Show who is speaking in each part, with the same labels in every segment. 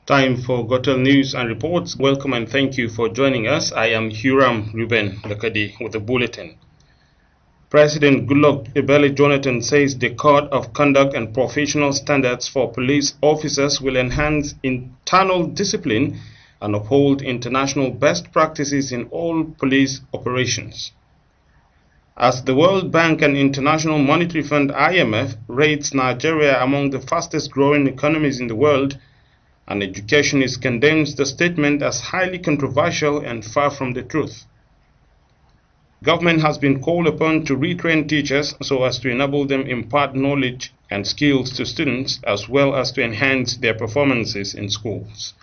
Speaker 1: Time for Gotelnews and reports. Welcome and thank you for joining us. I am Huram Ruben Lakadi with the bulletin. President Goodluck Ebele Jonathan says the Code of Conduct and Professional Standards for police officers will enhance internal discipline and uphold international best practices in all police operations. As the World Bank and International Monetary Fund (IMF) rates Nigeria among the fastest growing economies in the world, and Educationist condemns the statement as highly controversial and far from the truth. Government has been called upon to retrain teachers so as to enable them impart knowledge and skills to students as well as to enhance their performances in schools.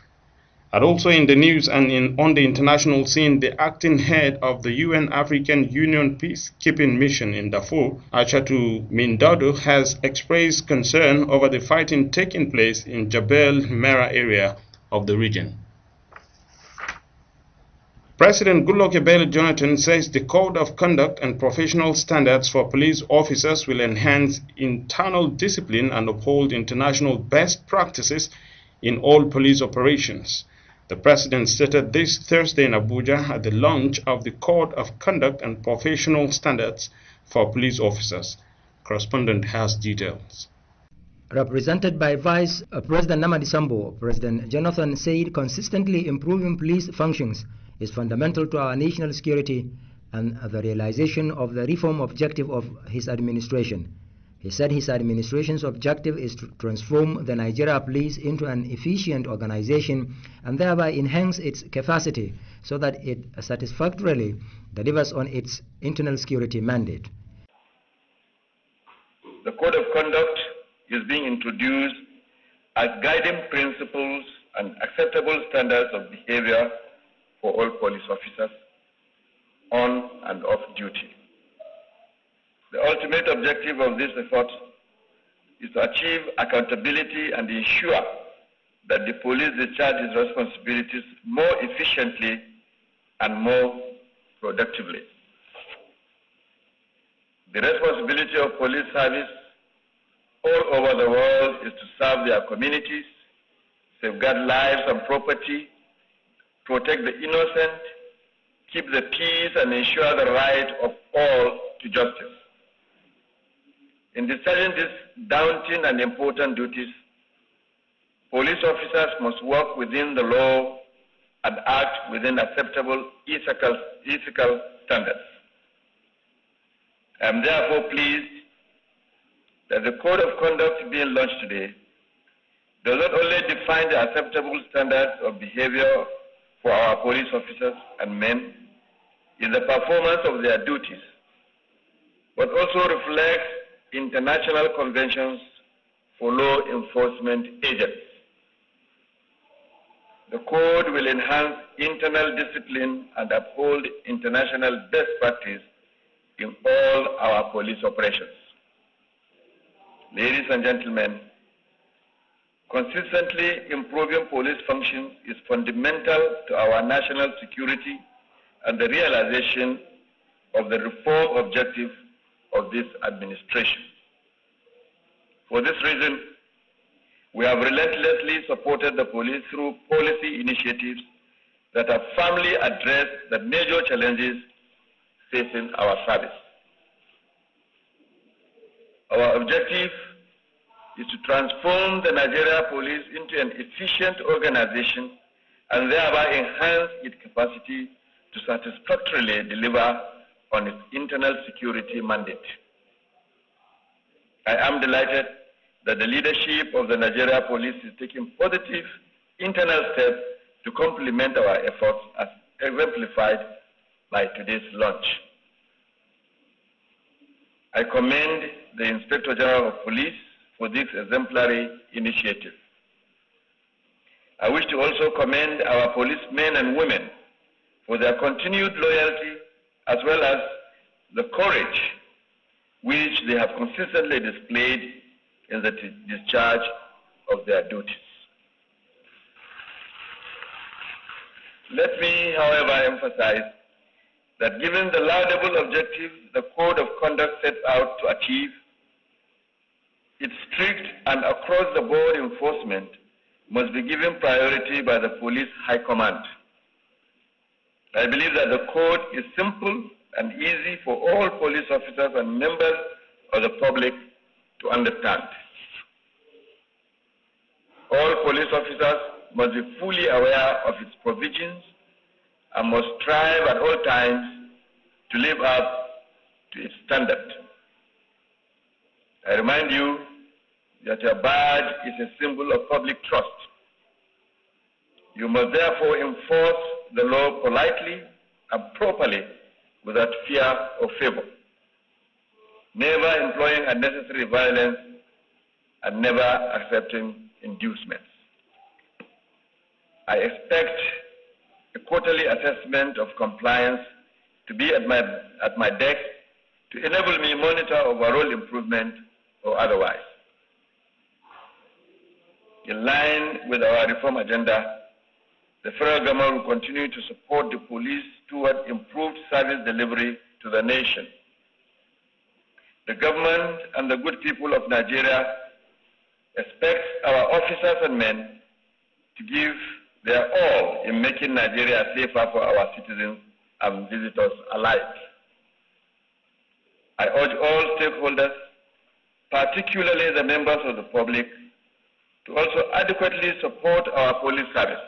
Speaker 1: And also in the news and on the international scene, the acting head of the UN African Union peacekeeping mission in Darfur, Achatu Mindado, has expressed concern over the fighting taking place in Jebel Mera area of the region. President Goodluck Ebele Jonathan says the Code of Conduct and Professional Standards for police officers will enhance internal discipline and uphold international best practices in all police operations. The President stated this Thursday in Abuja at the launch of the Code of Conduct and Professional Standards for Police Officers. Correspondent has details.
Speaker 2: Represented by Vice President Namadi Sambo, President Jonathan said consistently improving police functions is fundamental to our national security and the realization of the reform objective of his administration. He said his administration's objective is to transform the Nigeria police into an efficient organization and thereby enhance its capacity so that it satisfactorily delivers on its internal security mandate.
Speaker 3: The Code of Conduct is being introduced as guiding principles and acceptable standards of behavior for all police officers on and off duty. The ultimate objective of this effort is to achieve accountability and ensure that the police discharge its responsibilities more efficiently and more productively. The responsibility of police service all over the world is to serve their communities, safeguard lives and property, protect the innocent, keep the peace, and ensure the right of all to justice. In discharging these daunting and important duties, police officers must work within the law and act within acceptable ethical standards. I am therefore pleased that the Code of Conduct being launched today does not only define the acceptable standards of behavior for our police officers and men in the performance of their duties, but also reflects international conventions for law enforcement agents. The Code will enhance internal discipline and uphold international best practice in all our police operations. Ladies and gentlemen, consistently improving police functions is fundamental to our national security and the realization of the reform objective of this administration. For this reason, we have relentlessly supported the police through policy initiatives that have firmly addressed the major challenges facing our service. Our objective is to transform the Nigeria police into an efficient organization and thereby enhance its capacity to satisfactorily deliver on its internal security mandate. I am delighted that the leadership of the Nigeria police is taking positive internal steps to complement our efforts as exemplified by today's launch. I commend the Inspector General of Police for this exemplary initiative. I wish to also commend our policemen and women for their continued loyalty as well as the courage which they have consistently displayed in the discharge of their duties. Let me, however, emphasize that given the laudable objectives the Code of Conduct sets out to achieve, its strict and across-the-board enforcement must be given priority by the police high command. I believe that the code is simple and easy for all police officers and members of the public to understand. All police officers must be fully aware of its provisions and must strive at all times to live up to its standard. I remind you that your badge is a symbol of public trust. You must therefore enforce the law politely and properly without fear or favor, never employing unnecessary violence and never accepting inducements. I expect a quarterly assessment of compliance to be at my desk to enable me to monitor overall improvement or otherwise. In line with our reform agenda, the federal government will continue to support the police toward improved service delivery to the nation. The government and the good people of Nigeria expect our officers and men to give their all in making Nigeria safer for our citizens and visitors alike. I urge all stakeholders, particularly the members of the public, to also adequately support our police service.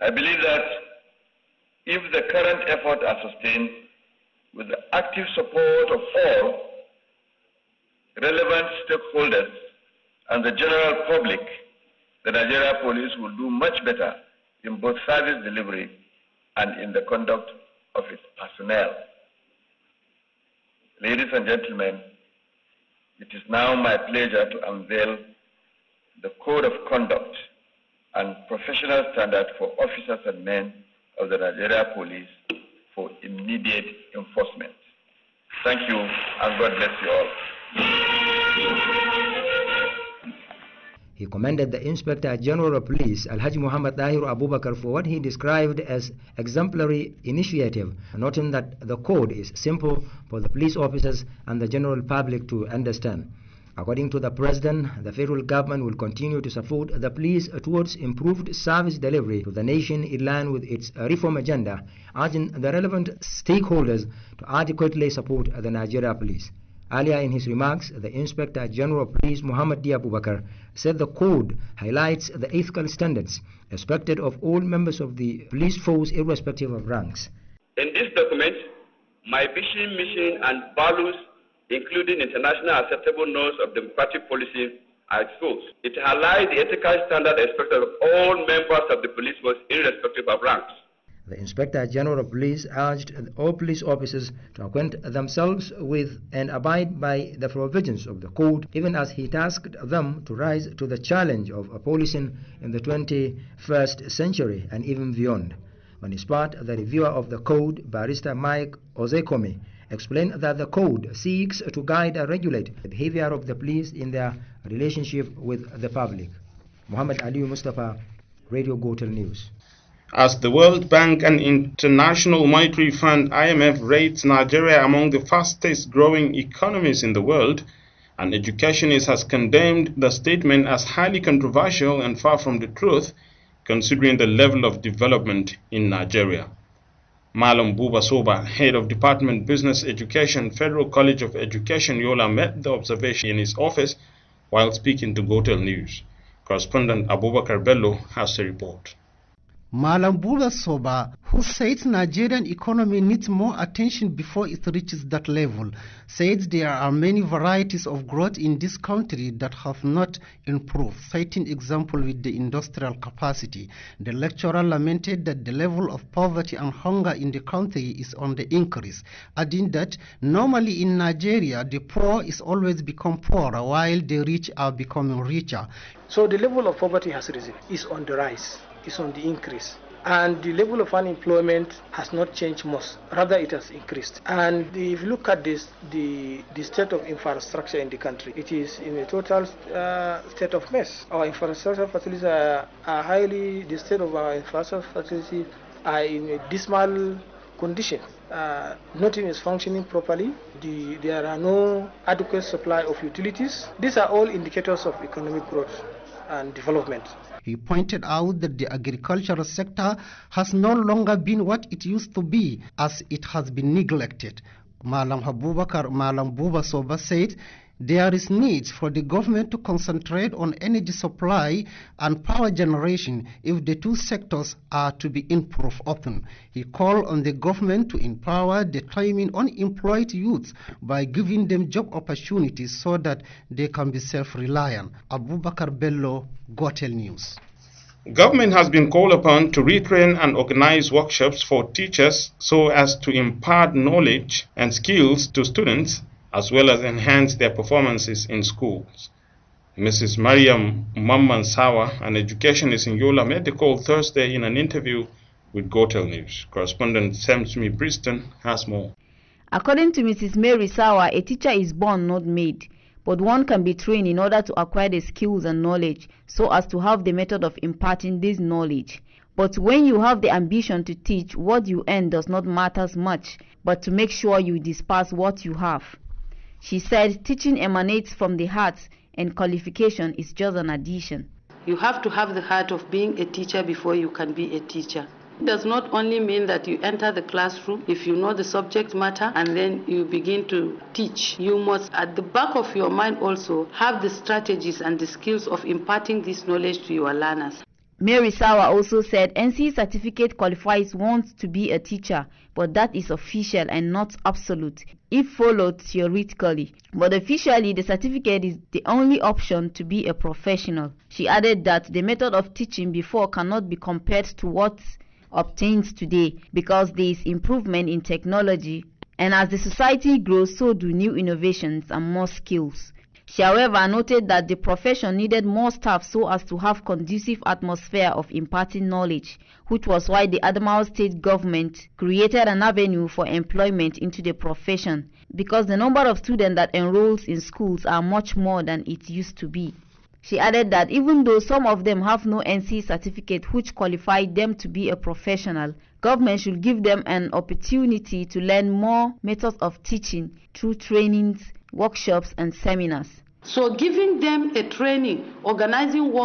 Speaker 3: I believe that if the current efforts are sustained with the active support of all relevant stakeholders and the general public, the Nigeria Police will do much better in both service delivery and in the conduct of its personnel. Ladies and gentlemen, it is now my pleasure to unveil the Code of Conduct and Professional Standard for officers and men of the Nigeria Police for immediate enforcement. Thank you, and God bless you all.
Speaker 2: He commended the Inspector General of Police, Alhaji Muhammad Dahir Abubakar, for what he described as exemplary initiative, noting that the code is simple for the police officers and the general public to understand. According to the President, the federal government will continue to support the police towards improved service delivery to the nation in line with its reform agenda, urging the relevant stakeholders to adequately support the Nigeria Police. Earlier in his remarks, the Inspector General of Police, Muhammad D. Abubakar, said the code highlights the ethical standards expected of all members of the police force irrespective of ranks.
Speaker 4: In this document, my vision, mission, and values, including international acceptable norms of democratic policy, are exposed. It highlights the ethical standard expected of all members of the police force irrespective of ranks.
Speaker 2: The Inspector General of Police urged all police officers to acquaint themselves with and abide by the provisions of the code, even as he tasked them to rise to the challenge of policing in the 21st century and even beyond. On his part, the reviewer of the code, Barrister Mike Ozekome, explained that the code seeks to guide and regulate the behavior of the police in their relationship with the public. Muhammad Aliyu Mustafa, Radio Gotelnews.
Speaker 1: As the World Bank and International Monetary Fund (IMF) rates Nigeria among the fastest growing economies in the world, an educationist has condemned the statement as highly controversial and far from the truth, considering the level of development in Nigeria. Malam Buba Soba, head of Department Business Education, Federal College of Education, Yola, met the observation in his office while speaking to Gotelnews. Correspondent Abubakar Bello has a report.
Speaker 5: Malam Buba Soba, who says Nigerian economy needs more attention before it reaches that level, says there are many varieties of growth in this country that have not improved, citing example with the industrial capacity. The lecturer lamented that the level of poverty and hunger in the country is on the increase, adding that normally in Nigeria, the poor is always become poorer while the rich are becoming richer.
Speaker 6: So the level of poverty has risen, is on the rise, is on the increase. And the level of unemployment has not changed much, rather it has increased. And if you look at this, the state of infrastructure in the country, it is in a total state of mess. Our infrastructure facilities the state of our infrastructure facilities are in a dismal condition. Nothing is functioning properly. There are no adequate supply of utilities. These are all indicators of economic growth. and development.
Speaker 5: He pointed out that the agricultural sector has no longer been what it used to be, as it has been neglected. Malam Buba Soba said there is need for the government to concentrate on energy supply and power generation if the two sectors are to be improved often. He called on the government to empower the claiming unemployed youth by giving them job opportunities so that they can be self-reliant. Abubakar Bello, Gotelnews.
Speaker 1: Government has been called upon to retrain and organize workshops for teachers so as to impart knowledge and skills to students, as well as enhance their performances in schools. Mrs. Mariam Mamman Sawa, an educationist in Yola, made the call Thursday in an interview with Gotelnews. Correspondent Samsmi Briston has more.
Speaker 7: According to Mrs. Mary Sawa, a teacher is born, not made, but one can be trained in order to acquire the skills and knowledge so as to have the method of imparting this knowledge. But when you have the ambition to teach, what you earn does not matter much, but to make sure you disperse what you have. She said teaching emanates from the heart and qualification is just an addition.
Speaker 8: You have to have the heart of being a teacher before you can be a teacher. It does not only mean that you enter the classroom if you know the subject matter and then you begin to teach. You must, at the back of your mind also, have the strategies and the skills of imparting this knowledge to your learners.
Speaker 7: Mary Sawa also said NC certificate qualifies one to be a teacher, but that is official and not absolute if followed theoretically. But officially, the certificate is the only option to be a professional. She added that the method of teaching before cannot be compared to what obtains today because there is improvement in technology, and as the society grows, so do new innovations and more skills. She, however, noted that the profession needed more staff so as to have conducive atmosphere of imparting knowledge, which was why the Adamawa state government created an avenue for employment into the profession, because the number of students that enrolls in schools are much more than it used to be. She added that even though some of them have no NC certificate which qualify them to be a professional, government should give them an opportunity to learn more methods of teaching through trainings, workshops and seminars.
Speaker 8: So giving them a training, organizing work